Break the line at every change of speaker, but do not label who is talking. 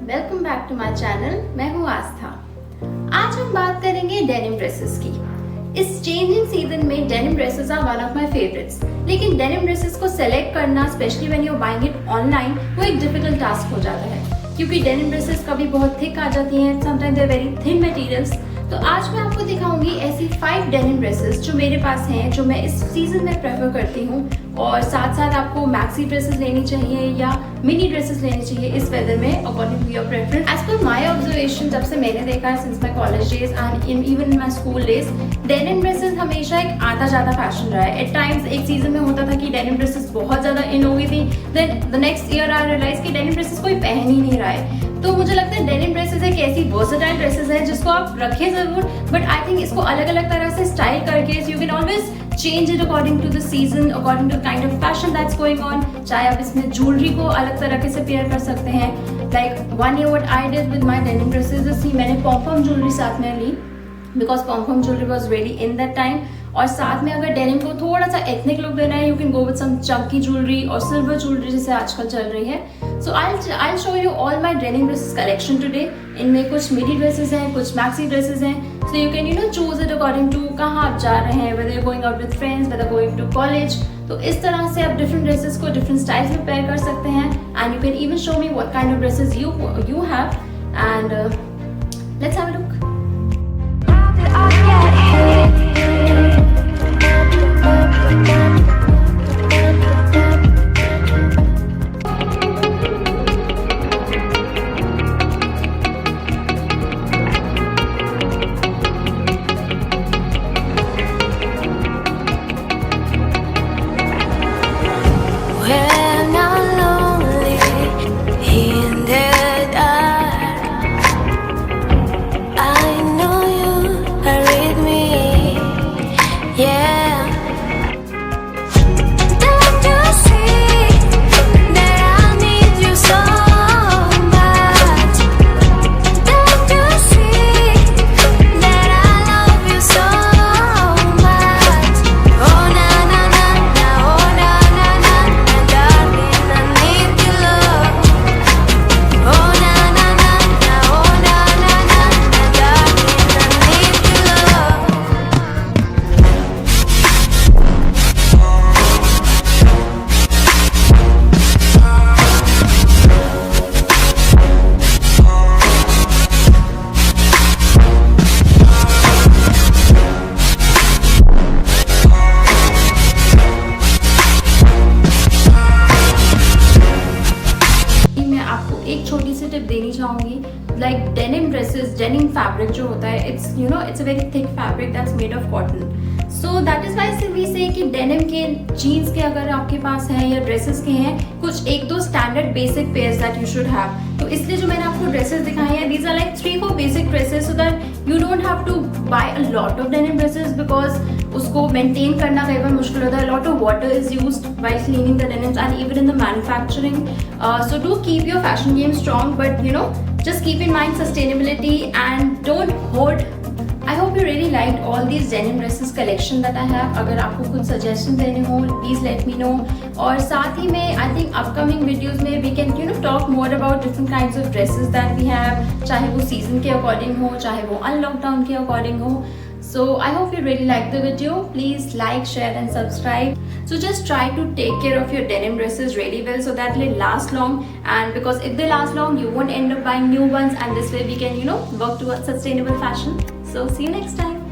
Welcome back to my channel. मैं हूँ आस्था। आज हम बात करेंगे डेनिम ड्रेसेस की। इस चेंजिंग सीजन में denim dresses are one of my favourites. लेकिन डेनिम ड्रेसेस को सेलेक्ट करना, specially when you are buying it online, वो एक डिफिकल्ट टास्क हो जाता है क्योंकि डेनिम ड्रेसेस कभी बहुत थिक आ जाती हैं, sometimes they are very thin materials. तो आज मैं आपको दिखाऊंगी ऐसी 5 डेनिम ड्रेसेस जो मेरे पास हैं, जो मैं इस सीजन में प्रेफर करती हूँ। और साथ साथ आपको मैक्सी ड्रेसेस लेनी चाहिए या मिनी ड्रेसेस लेनी चाहिए इस वेदर में, according to your preference. As per my observation, जब से मैंने देखा है since my college days and even in my school days, denim dresses हमेशा एक आता जाता फैशन रहा है। एट टाइम्स एक सीजन में होता था कि डेनिम ड्रेसेस बहुत ज्यादा इन हो गई थी, then the next year I realize कि डेनिम ड्रेसेस कोई पहन ही नहीं रहा है। तो मुझे लगता है डेनिम ड्रेसेस एक ऐसी वर्सेटाइल ड्रेसेस है जिसको आप रखें जरूर, बट आई थिंक इसको अलग अलग तरह से स्टाइल करके you can always change it according to the season, according to kind of fashion that's going on. चाहे आप इसमें ज्वेलरी को अलग तरीके से पेयर कर सकते हैं। Like one year what I did with my denim dresses is मैंने पॉम ज्वेलरी साथ में ली, because pom jewellery was ready in that time. और साथ में अगर डेनिम को थोड़ा सा एथनिक लुक देना है, you can go with some chunky jewellery और सिल्वर ज्वेलरी जैसे आजकल चल रही है। So I show you all my denim dresses collection today. इनमें कुछ मिडी ड्रेसेस हैं, कुछ मैक्सी ड्रेसेस हैं, so you can choose it according to कहाँ आप जा रहे हैं, whether going out with friends, whether going to college. तो इस तरह से आप डिफरेंट ड्रेसेस को डिफरेंट स्टाइल्स में पेयर कर सकते हैं। And you can even show me what kind of dresses you have and let's have a look.
When I'm lonely in the dark, I know you are with me, yeah. Don't you see that I need you so much? Don't you see that I love you so much? Oh na na na na, oh na na na na, darling, I need your love. Oh na na na na, oh na na na na, darling, I need your love.
मैं आपको एक छोटी सी tip देनी चाहूंगी। Like denim dresses, denim fabric जो होता है, it's a very thick fabric that's made of cotton. So that is why we say कि डेनिम के जीन्स के अगर आपके पास हैं या ड्रेसेस के हैं, कुछ एक दो standard basic pairs that you should have. तो इसलिए जो मैंने आपको ड्रेसेस दिखाई हैं, these are like 3-4 basic dresses, so that you don't have to buy a lot of denim dresses, because उसको मेंटेन करना कई बार मुश्किल होता है। Lot of water is used while cleaning the denims and even in the manufacturing. So do keep your fashion game strong, but just keep in mind sustainability and don't hoard. I hope you really liked all these denim dresses collection that I have. अगर आपको कुछ suggestions देने हो, please let me know. और साथ ही में I think upcoming videos में we can talk more about different kinds of dresses that we have, चाहे वो season के according हो, चाहे वो unlockdown के according हो. So I hope you really liked the video. Please like, share and subscribe. So just try to take care of your denim dresses really well so that they last long, and because if they last long you won't end up buying new ones, and this way we can work towards sustainable fashion. So see you next time.